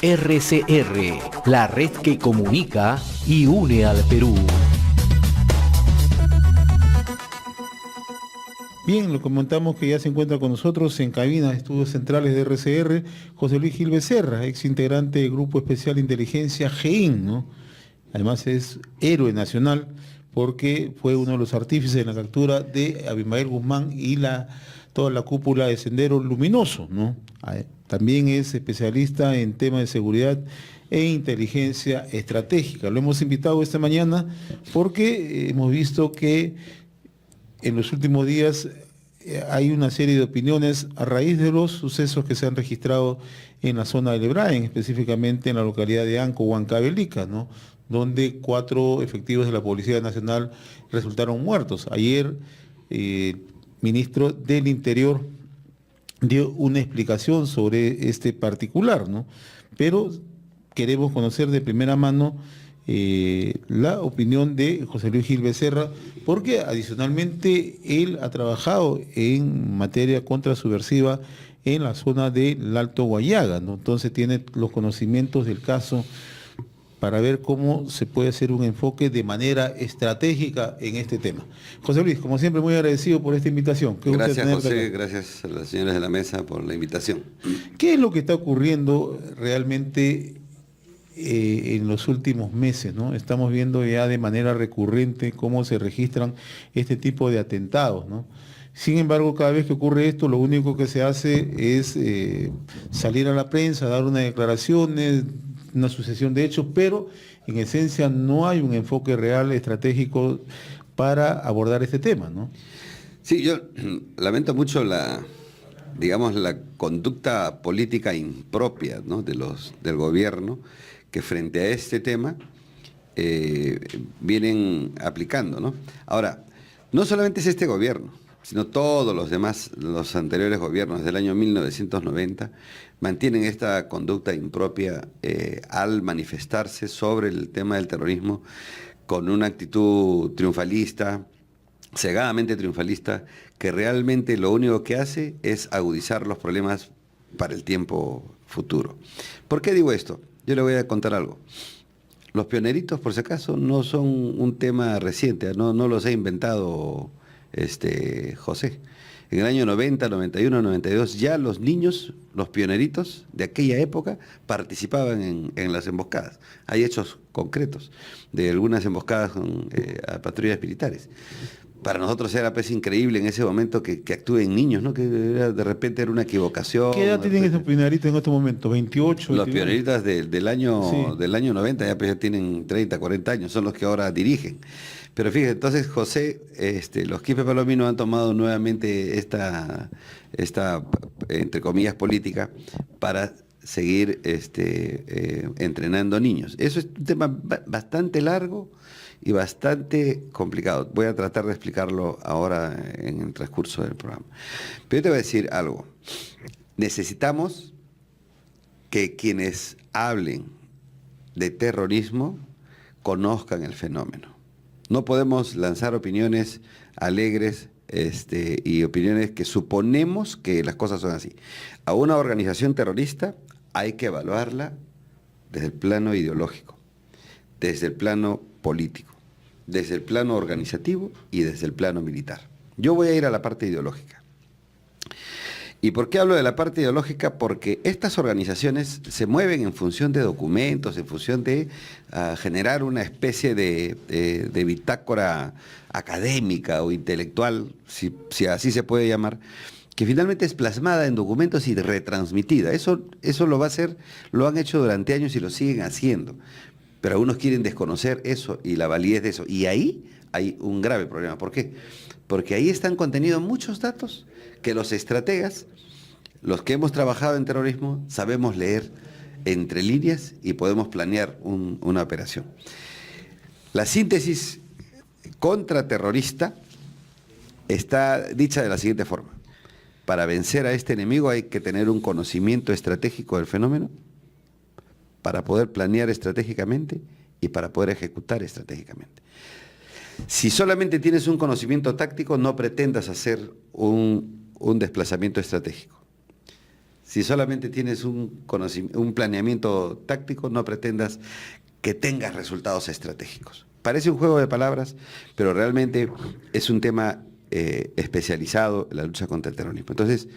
RCR, la red que comunica y une al Perú. Bien, lo comentamos que ya se encuentra con nosotros en cabina de estudios centrales de RCR, José Luis Gil Becerra, ex integrante del Grupo Especial de Inteligencia GEIN, ¿no? Además es héroe nacional porque fue uno de los artífices en la captura de Abimael Guzmán y toda la cúpula de Sendero Luminoso, ¿no? También es especialista en temas de seguridad e inteligencia estratégica. Lo hemos invitado esta mañana porque hemos visto que en los últimos días hay una serie de opiniones a raíz de los sucesos que se han registrado en la zona del Ebraen, específicamente en la localidad de Anco, Huancavelica, ¿no? Donde 4 efectivos de la Policía Nacional resultaron muertos. Ayer el ministro del Interior dio una explicación sobre este particular, ¿no? Pero queremos conocer de primera mano la opinión de José Luis Gil Becerra, porque adicionalmente él ha trabajado en materia contrasubversiva en la zona del Alto Guayaga, ¿no? Entonces tiene los conocimientos del caso para ver cómo se puede hacer un enfoque de manera estratégica en este tema. José Luis, como siempre, muy agradecido por esta invitación. Gracias, José, gracias a las señoras de la mesa por la invitación. ¿Qué es lo que está ocurriendo realmente en los últimos meses, ¿no? Estamos viendo ya de manera recurrente cómo se registran este tipo de atentados, ¿no? Sin embargo, cada vez que ocurre esto, lo único que se hace es salir a la prensa, dar unas declaraciones, una sucesión de hechos, pero en esencia no hay un enfoque real, estratégico para abordar este tema, ¿no? Sí, yo lamento mucho la conducta política impropia, ¿no? del gobierno, que frente a este tema vienen aplicando, ¿no? Ahora, no solamente es este gobierno, sino todos los demás, los anteriores gobiernos del año 1990, mantienen esta conducta impropia al manifestarse sobre el tema del terrorismo con una actitud triunfalista, cegadamente triunfalista, que realmente lo único que hace es agudizar los problemas para el tiempo futuro. ¿Por qué digo esto? Yo le voy a contar algo. Los pioneritos, por si acaso, no son un tema reciente, no los ha inventado José. En el año 90, 91, 92, ya los niños, los pioneritos de aquella época, participaban en las emboscadas. Hay hechos concretos de algunas emboscadas a patrullas militares. Para nosotros era pues increíble en ese momento que actúen niños, ¿no? De repente era una equivocación. ¿Qué edad tienen esos pioneritos en este momento? ¿28? Los pioneritas del año 90 ya, pues, ya tienen 30, 40 años, son los que ahora dirigen. Pero fíjate, entonces José, los Quispe Palominos han tomado nuevamente esta entre comillas, política para seguir entrenando niños. Eso es un tema bastante largo y bastante complicado. Voy a tratar de explicarlo ahora en el transcurso del programa. Pero yo te voy a decir algo. Necesitamos que quienes hablen de terrorismo conozcan el fenómeno. No podemos lanzar opiniones alegres y opiniones que suponemos que las cosas son así. A una organización terrorista hay que evaluarla desde el plano ideológico, desde el plano político, desde el plano organizativo y desde el plano militar. Yo voy a ir a la parte ideológica. ¿Y por qué hablo de la parte ideológica? Porque estas organizaciones se mueven en función de documentos, en función de generar una especie de bitácora académica o intelectual, si así se puede llamar, que finalmente es plasmada en documentos y retransmitida. Eso lo han hecho durante años y lo siguen haciendo. Pero algunos quieren desconocer eso y la validez de eso. Y ahí hay un grave problema. ¿Por qué? Porque ahí están contenidos muchos datos que los estrategas, los que hemos trabajado en terrorismo, sabemos leer entre líneas y podemos planear una operación. La síntesis contraterrorista está dicha de la siguiente forma. Para vencer a este enemigo hay que tener un conocimiento estratégico del fenómeno, para poder planear estratégicamente y para poder ejecutar estratégicamente. Si solamente tienes un conocimiento táctico, no pretendas hacer un desplazamiento estratégico. Si solamente tienes un planeamiento táctico, no pretendas que tengas resultados estratégicos. Parece un juego de palabras, pero realmente es un tema especializado en la lucha contra el terrorismo. Entonces,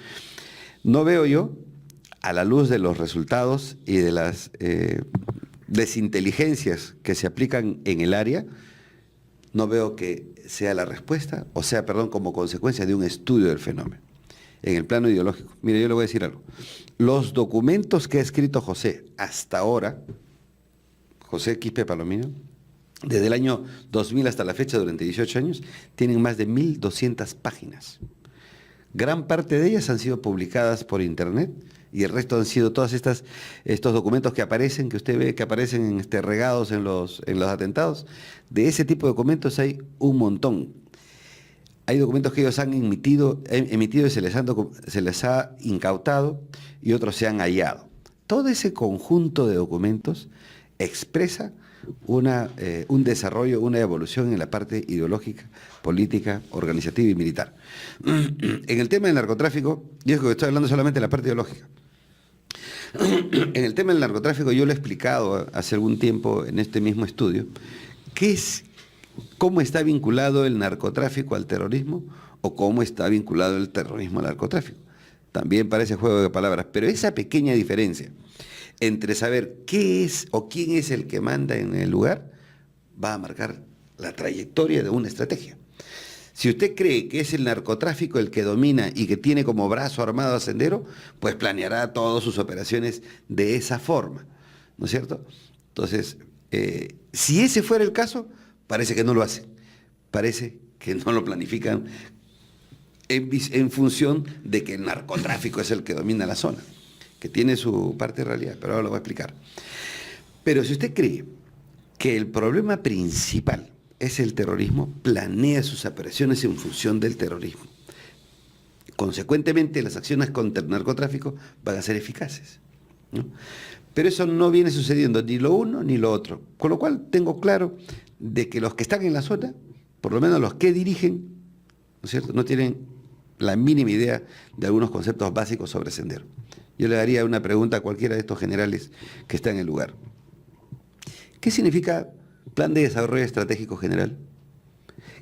no veo yo, a la luz de los resultados y de las desinteligencias que se aplican en el área, no veo que sea la respuesta, o sea, perdón, como consecuencia de un estudio del fenómeno. En el plano ideológico, mire, yo le voy a decir algo. Los documentos que ha escrito José hasta ahora, José Quispe Palomino, desde el año 2000 hasta la fecha, durante 18 años, tienen más de 1.200 páginas. Gran parte de ellas han sido publicadas por internet y el resto han sido todos estos documentos que aparecen, que usted ve que aparecen regados en los atentados. De ese tipo de documentos hay un montón. Hay documentos que ellos han emitido y se les ha incautado y otros se han hallado. Todo ese conjunto de documentos expresa un desarrollo, una evolución en la parte ideológica, política, organizativa y militar. En el tema del narcotráfico, yo estoy hablando solamente de la parte ideológica. En el tema del narcotráfico yo lo he explicado hace algún tiempo en este mismo estudio, cómo está vinculado el narcotráfico al terrorismo o cómo está vinculado el terrorismo al narcotráfico. También parece juego de palabras, pero esa pequeña diferencia entre saber qué es o quién es el que manda en el lugar va a marcar la trayectoria de una estrategia. Si usted cree que es el narcotráfico el que domina y que tiene como brazo armado a Sendero, pues planeará todas sus operaciones de esa forma, ¿no es cierto? Entonces, si ese fuera el caso, parece que no lo hacen, parece que no lo planifican en función de que el narcotráfico es el que domina la zona, que tiene su parte de realidad, pero ahora lo voy a explicar. Pero si usted cree que el problema principal es el terrorismo, planea sus operaciones en función del terrorismo. Consecuentemente, las acciones contra el narcotráfico van a ser eficaces, ¿no? Pero eso no viene sucediendo ni lo uno ni lo otro. Con lo cual tengo claro de que los que están en la zona, por lo menos los que dirigen, ¿no es cierto?, no tienen la mínima idea de algunos conceptos básicos sobre Sendero. Yo le daría una pregunta a cualquiera de estos generales que está en el lugar. ¿Qué significa Plan de Desarrollo Estratégico General?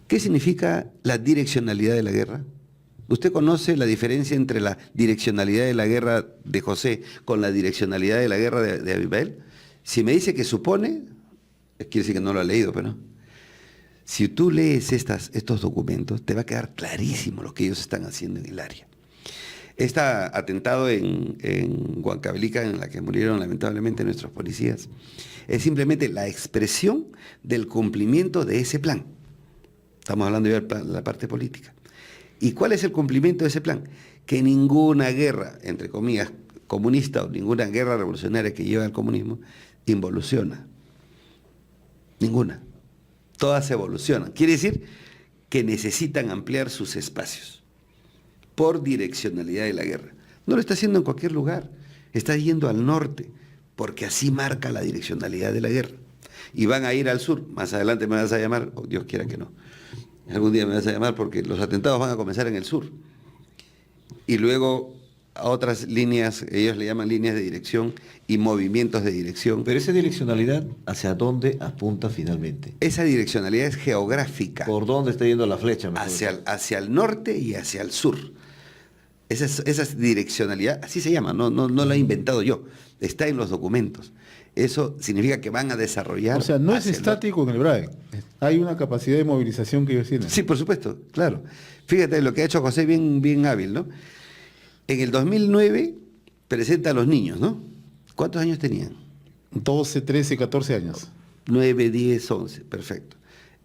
¿Qué significa la direccionalidad de la guerra? ¿Usted conoce la diferencia entre la direccionalidad de la guerra de José con la direccionalidad de la guerra de Abimael? Si me dice que supone, quiere decir que no lo ha leído, pero no. Si tú lees estos documentos, te va a quedar clarísimo lo que ellos están haciendo en el área. Este atentado en Huancavelica, en la que murieron lamentablemente nuestros policías, es simplemente la expresión del cumplimiento de ese plan. Estamos hablando ya de la parte política. ¿Y cuál es el cumplimiento de ese plan? Que ninguna guerra, entre comillas, comunista o ninguna guerra revolucionaria que lleve al comunismo involuciona. Ninguna. Todas evolucionan. Quiere decir que necesitan ampliar sus espacios por direccionalidad de la guerra. No lo está haciendo en cualquier lugar, está yendo al norte, porque así marca la direccionalidad de la guerra. Y van a ir al sur. Más adelante me vas a llamar, o Dios quiera que no. Algún día me vas a llamar porque los atentados van a comenzar en el sur. Y luego a otras líneas, ellos le llaman líneas de dirección y movimientos de dirección. Pero esa direccionalidad, ¿hacia dónde apunta finalmente? Esa direccionalidad es geográfica. ¿Por dónde está yendo la flecha? Hacia el norte y hacia el sur. Esa direccionalidad, así se llama, no la he inventado yo, está en los documentos. Eso significa que van a desarrollar... O sea, no es estático en el BRAE, hay una capacidad de movilización que ellos tienen. Sí, por supuesto, claro. Fíjate lo que ha hecho José, bien hábil, ¿no? En el 2009 presenta a los niños, ¿no? ¿Cuántos años tenían? 12, 13, 14 años. 9, 10, 11, perfecto.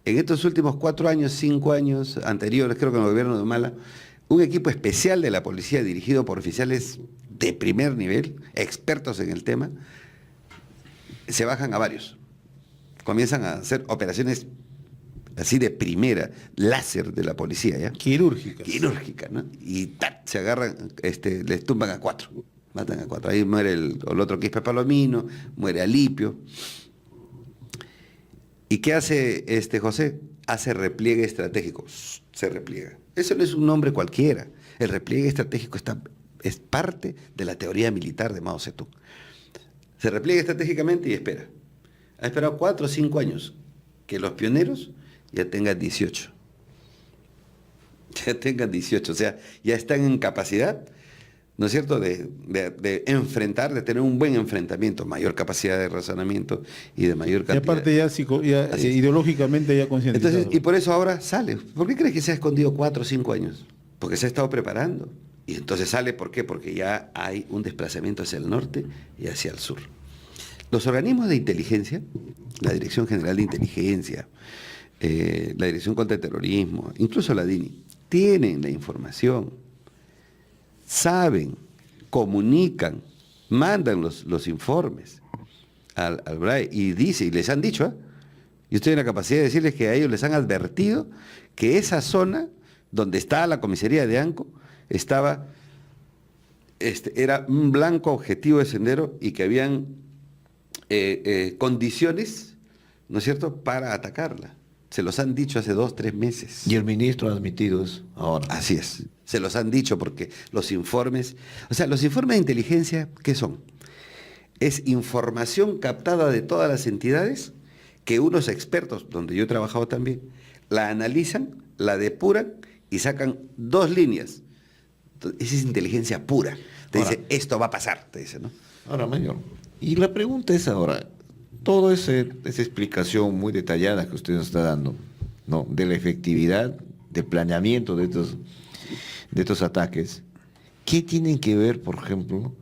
En estos últimos 4 años, 5 años anteriores, creo que en el gobierno de Humala, un equipo especial de la policía dirigido por oficiales de primer nivel, expertos en el tema, se bajan a varios. Comienzan a hacer operaciones así de primera, láser de la policía, ¿ya? Quirúrgica, ¿no? Y se agarran, les tumban a 4, matan a 4. Ahí muere el otro Quispe Palomino, muere Alipio. ¿Y qué hace José? Hace repliegue estratégico, se repliega. Eso no es un nombre cualquiera. El repliegue estratégico está Es parte de la teoría militar de Mao Zedong. Se repliega estratégicamente y espera. Ha esperado 4 o 5 años que los pioneros ya tengan 18. Ya tengan 18, o sea, ya están en capacidad, ¿no es cierto?, de enfrentar, de tener un buen enfrentamiento, mayor capacidad de razonamiento y de mayor Y cantidad. aparte ya, ideológicamente ya concientizado. Entonces, y por eso ahora sale. ¿Por qué crees que se ha escondido 4 o 5 años? Porque se ha estado preparando. Y entonces sale, ¿por qué? Porque ya hay un desplazamiento hacia el norte y hacia el sur. Los organismos de inteligencia, la Dirección General de Inteligencia, la Dirección contra el Terrorismo, incluso la DINI, tienen la información, saben, comunican, mandan los informes al BRAE y dice, y les han dicho, yo estoy en la capacidad de decirles que a ellos les han advertido que esa zona donde está la comisaría de Anco era un blanco objetivo de Sendero y que habían condiciones, ¿no es cierto?, para atacarla. Se los han dicho hace 2 o 3 meses. Y el ministro ha admitido eso ahora. Así es. Se los han dicho porque los informes, los informes de inteligencia, ¿qué son? Es información captada de todas las entidades que unos expertos, donde yo he trabajado también, la analizan, la depuran y sacan 2 líneas. Esa es inteligencia pura. Te dice, esto va a pasar, te dice, ¿no? Ahora, mayor, y la pregunta es ahora, toda esa explicación muy detallada que usted nos está dando, ¿no?, de la efectividad, del planeamiento de estos ataques, ¿qué tienen que ver, por ejemplo,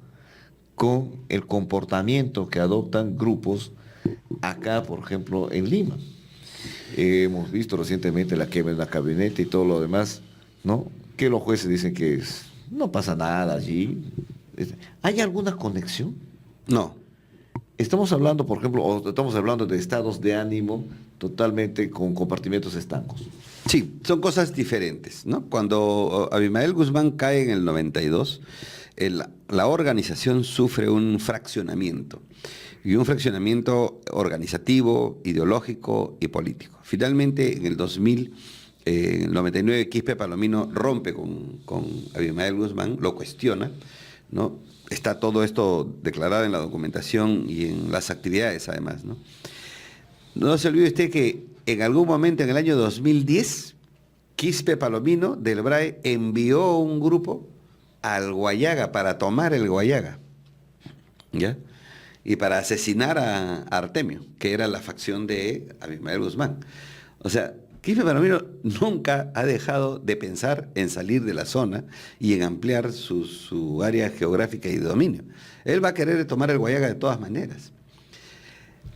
con el comportamiento que adoptan grupos acá, por ejemplo, en Lima? Hemos visto recientemente la quema de la camioneta y todo lo demás, ¿no?, que los jueces dicen que no pasa nada allí. ¿Hay alguna conexión? No. Estamos hablando, por ejemplo, o estamos hablando de estados de ánimo totalmente con compartimentos estancos. Sí, son cosas diferentes, ¿no? Cuando Abimael Guzmán cae en el 92, la organización sufre un fraccionamiento, y un fraccionamiento organizativo, ideológico y político. Finalmente, en el 2000, en el 99, Quispe Palomino rompe con Abimael Guzmán, lo cuestiona, ¿no? Está todo esto declarado en la documentación y en las actividades, además, ¿no? No se olvide usted que en algún momento, en el año 2010, Quispe Palomino del BRAE envió un grupo al Guayaga para tomar el Guayaga, ¿ya?, y para asesinar a Artemio, que era la facción de Abimael Guzmán. O sea, Quispe Palomino nunca ha dejado de pensar en salir de la zona y en ampliar su área geográfica y de dominio. Él va a querer tomar el Guayaga de todas maneras.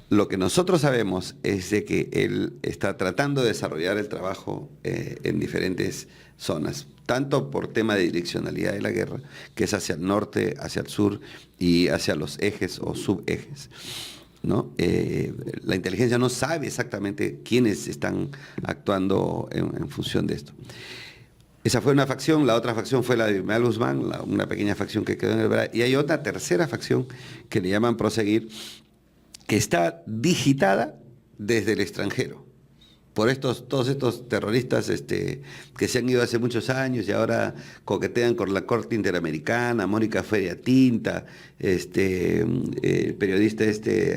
Lo que nosotros sabemos es de que él está tratando de desarrollar el trabajo en diferentes zonas, tanto por tema de direccionalidad de la guerra, que es hacia el norte, hacia el sur y hacia los ejes o subejes, ¿no? La inteligencia no sabe exactamente quiénes están actuando en función de esto. Esa fue una facción, la otra facción fue la de Abimael Guzmán, una pequeña facción que quedó en el BRAE, y hay otra tercera facción que le llaman Proseguir, que está digitada desde el extranjero, por todos estos terroristas que se han ido hace muchos años y ahora coquetean con la Corte Interamericana, Mónica Feria Tinta, el periodista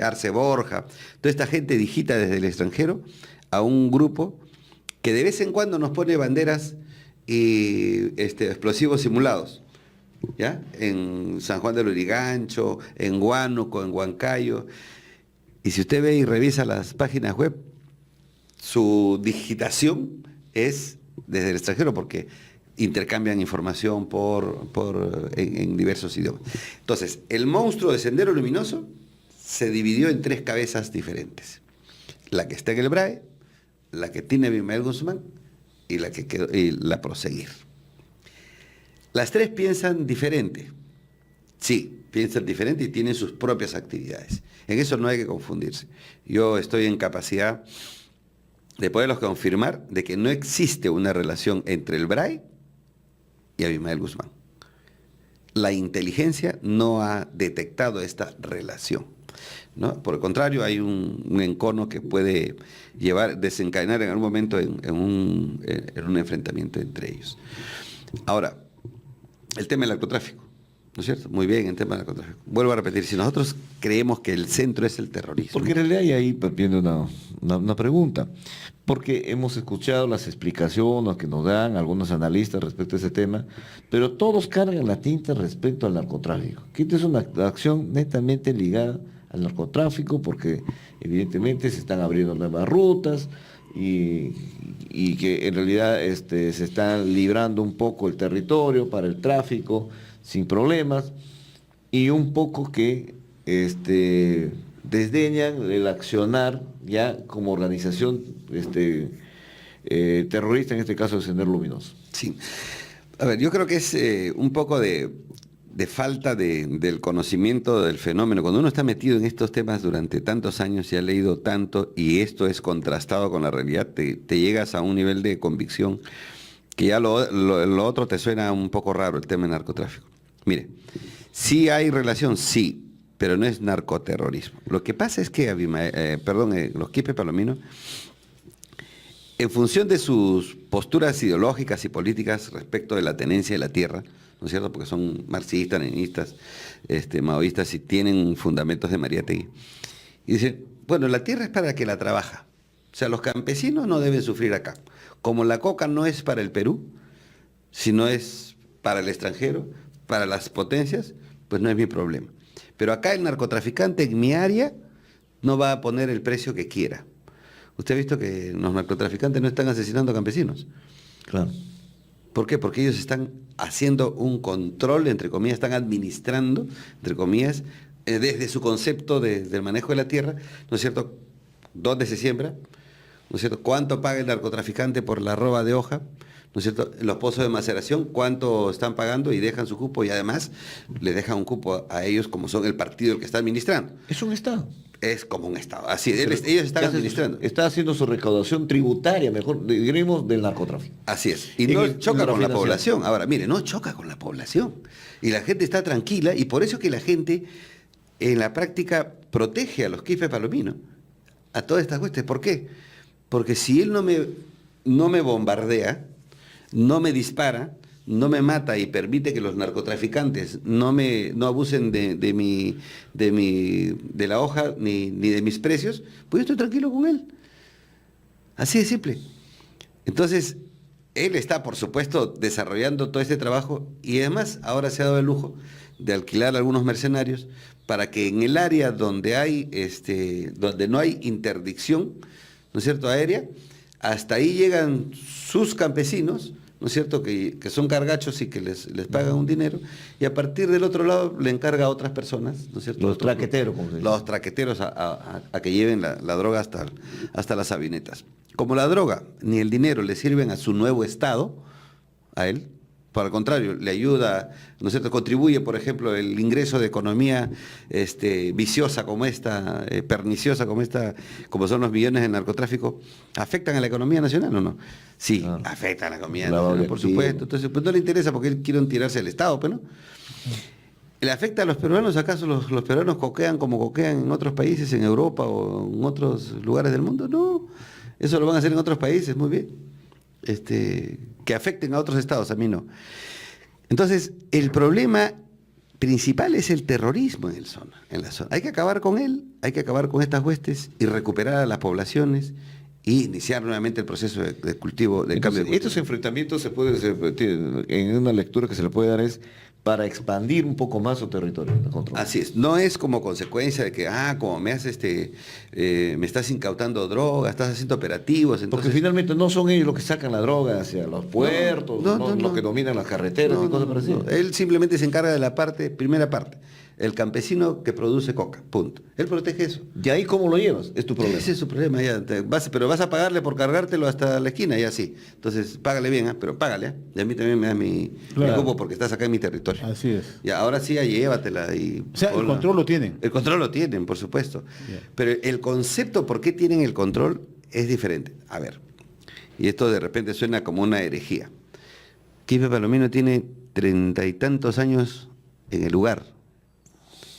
Arce Borja. Toda esta gente digita desde el extranjero a un grupo que de vez en cuando nos pone banderas y explosivos simulados, ¿ya?, en San Juan del Lurigancho, en Huánuco, en Huancayo. Y si usted ve y revisa las páginas web, su digitación es desde el extranjero porque intercambian información en diversos idiomas. Entonces, el monstruo de Sendero Luminoso se dividió en 3 cabezas diferentes. La que está en el BRAE, la que tiene Abimael Guzmán y la Proseguir. Las 3 piensan diferente. Sí, piensan diferente y tienen sus propias actividades. En eso no hay que confundirse. Yo estoy en capacidad de poderlos confirmar de que no existe una relación entre el BRAE y Abimael Guzmán. La inteligencia no ha detectado esta relación, ¿no? Por el contrario, hay un encono que puede desencadenar en algún momento en un enfrentamiento entre ellos. Ahora, el tema del narcotráfico. ¿no es cierto? Muy bien en tema de narcotráfico. Vuelvo a repetir, si nosotros creemos que el centro es el terrorismo. Porque en realidad hay ahí viene una pregunta. Porque hemos escuchado las explicaciones que nos dan algunos analistas respecto a ese tema, pero todos cargan la tinta respecto al narcotráfico. Que esta es una acción netamente ligada al narcotráfico, porque evidentemente se están abriendo nuevas rutas y que en realidad se están librando un poco el territorio para el tráfico sin problemas, y un poco que desdeñan el accionar ya como organización terrorista, en este caso el Sendero Luminoso. Sí. A ver, yo creo que es un poco de falta del conocimiento del fenómeno. Cuando uno está metido en estos temas durante tantos años y ha leído tanto, y esto es contrastado con la realidad, te llegas a un nivel de convicción que ya lo otro te suena un poco raro, el tema del narcotráfico. Mire, sí hay relación, sí, pero no es narcoterrorismo. Lo que pasa es que, los quipes palominos, en función de sus posturas ideológicas y políticas respecto de la tenencia de la tierra, ¿no es cierto? Porque son marxistas, leninistas, maoístas y tienen fundamentos de Mariátegui. Y dicen, bueno, la tierra es para el que la trabaja. O sea, los campesinos no deben sufrir acá. Como la coca no es para el Perú, sino es para el extranjero, para las potencias, pues no es mi problema. Pero acá el narcotraficante en mi área no va a poner el precio que quiera. Usted ha visto que los narcotraficantes no están asesinando a campesinos. Claro. ¿Por qué? Porque ellos están haciendo un control, entre comillas, están administrando, entre comillas, desde su concepto del manejo de la tierra, ¿no es cierto?, dónde se siembra, ¿no es cierto?, cuánto paga el narcotraficante por la roba de hoja, ¿no es cierto?, los pozos de maceración, cuánto están pagando y dejan su cupo, y además le dejan un cupo a ellos como son el partido el que está administrando. Es un Estado. Es como un Estado. Así, ellos están administrando. Está haciendo su recaudación tributaria, mejor diremos, del narcotráfico. Así es. Y no choca con la población. Ahora, mire, no choca con la población. Y la gente está tranquila, y por eso que la gente en la práctica protege a los quifes palominos, a todas estas cuestiones. ¿Por qué? Porque si él no me bombardea, no me dispara, no me mata y permite que los narcotraficantes no abusen de la hoja ni de mis precios, pues yo estoy tranquilo con él. Así de simple. Entonces, él está, por supuesto, desarrollando todo este trabajo, y además ahora se ha dado el lujo de alquilar a algunos mercenarios para que en el área donde no hay interdicción, ¿no es cierto?, aérea, hasta ahí llegan sus campesinos, ¿no es cierto?, que son cargachos y que les pagan un dinero, y a partir del otro lado le encarga a otras personas, ¿no es cierto?, los traqueteros, como se dice. Los traqueteros a que lleven la droga hasta las sabinetas. Como la droga ni el dinero le sirven a su nuevo estado, a él, por el contrario, le ayuda, ¿no es cierto?, contribuye, por ejemplo, el ingreso de economía viciosa como esta, perniciosa como esta, como son los millones del narcotráfico, ¿afectan a la economía nacional o no? Sí, claro, afectan a la economía nacional, por supuesto. Entonces, pues no le interesa porque él quiere tirarse al Estado, pero no. ¿Le afecta a los peruanos? ¿Acaso los peruanos coquean como coquean en otros países, en Europa o en otros lugares del mundo? No, eso lo van a hacer en otros países, muy bien. Que afecten a otros estados, a mí no. Entonces, el problema principal es el terrorismo en la zona. Hay que acabar con él, hay que acabar con estas huestes y recuperar a las poblaciones y iniciar nuevamente el proceso de cultivo, del cambio de cultivo. Estos enfrentamientos en una lectura que se le puede dar es para expandir un poco más su territorio de control. Así es, no es como consecuencia de que, como me haces me estás incautando droga, estás haciendo operativos. Entonces... Porque finalmente no son ellos los que sacan la droga hacia los puertos, los que dominan las carreteras y cosas parecidas. Él simplemente se encarga de la primera parte, el campesino que produce coca, punto. Él protege eso. ¿Y ahí cómo lo llevas? Es tu problema. Ese es su problema, ya. Pero vas a pagarle por cargártelo hasta la esquina, ya sí. Entonces, págale bien, pero págale. Y a mí también me das mi cupo porque estás acá en mi territorio. Así es. Y ahora sí, llévatela. O sea, el control lo tienen. El control lo tienen, por supuesto. Yeah. Pero el concepto, ¿por qué tienen el control? Es diferente. A ver, y esto de repente suena como una herejía. Quipe Palomino tiene 30 y tantos años en el lugar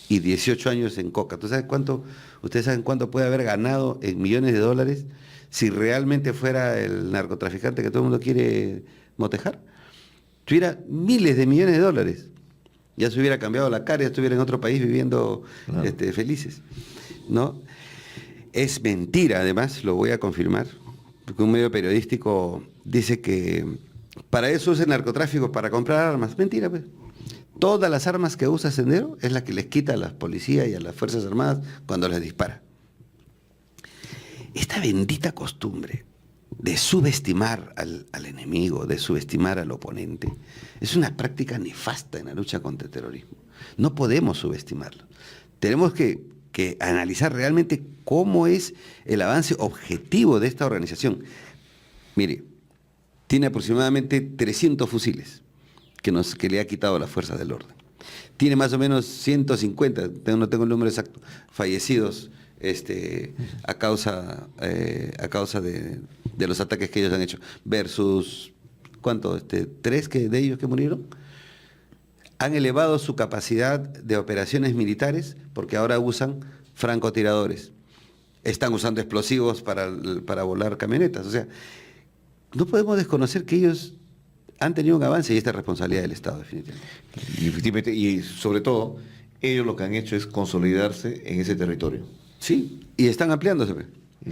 y 18 años en coca. ¿Ustedes saben cuánto puede haber ganado en millones de dólares si realmente fuera el narcotraficante que todo el mundo quiere motejar? Tuviera miles de millones de dólares. Ya se hubiera cambiado la cara, ya estuviera en otro país viviendo felices, ¿no? Es mentira, además, lo voy a confirmar, porque un medio periodístico dice que para eso usa el narcotráfico, para comprar armas. Mentira, pues. Todas las armas que usa Sendero es la que les quita a la policía y a las Fuerzas Armadas cuando les dispara. Esta bendita costumbre de subestimar al enemigo, de subestimar al oponente, es una práctica nefasta en la lucha contra el terrorismo. No podemos subestimarlo. Tenemos que analizar realmente cómo es el avance objetivo de esta organización. Mire, tiene aproximadamente 300 fusiles que le ha quitado la fuerza del orden. Tiene más o menos 150, no tengo el número exacto, fallecidos a causa de los ataques que ellos han hecho, versus, ¿cuánto? 3 de ellos que murieron. Han elevado su capacidad de operaciones militares porque ahora usan francotiradores. Están usando explosivos para volar camionetas. O sea, no podemos desconocer que ellos han tenido un avance y esta es responsabilidad del Estado, definitivamente. Y efectivamente, y sobre todo, ellos lo que han hecho es consolidarse en ese territorio. Sí, y están ampliándose.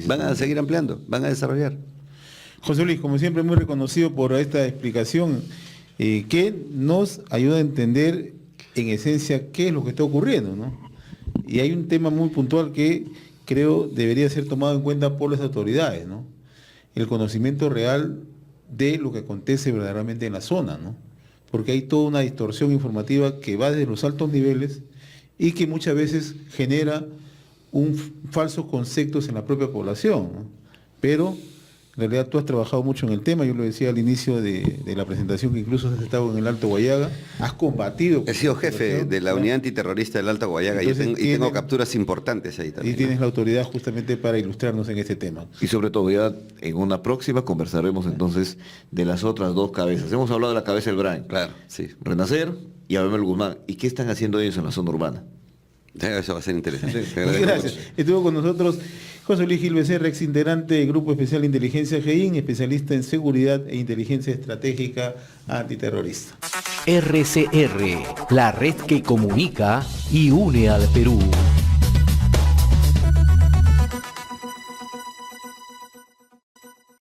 Van a seguir ampliando, van a desarrollar. José Luis, como siempre, muy reconocido por esta explicación que nos ayuda a entender en esencia qué es lo que está ocurriendo, ¿no? Y hay un tema muy puntual que creo debería ser tomado en cuenta por las autoridades, ¿no? El conocimiento real de lo que acontece verdaderamente en la zona, ¿no? Porque hay toda una distorsión informativa que va desde los altos niveles y que muchas veces genera falsos conceptos en la propia población, ¿no? Pero en realidad tú has trabajado mucho en el tema, yo lo decía al inicio de la presentación, que incluso has estado en el Alto Guayaga, has combatido... He sido jefe de la unidad antiterrorista del Alto Guayaga. Entonces, y tengo capturas importantes ahí también. Y tienes la autoridad justamente para ilustrarnos en este tema. Y sobre todo, ya en una próxima conversaremos entonces de las otras 2 cabezas. Hemos hablado de la cabeza del Brain. Claro, sí. Renacer y Abel Guzmán. ¿Y qué están haciendo ellos en la zona urbana? Eso va a ser interesante. Sí. Gracias. Estuvo con nosotros José Luis Gil Becerra, ex integrante del Grupo Especial de Inteligencia GEIN, especialista en seguridad e inteligencia estratégica antiterrorista. RCR, la red que comunica y une al Perú.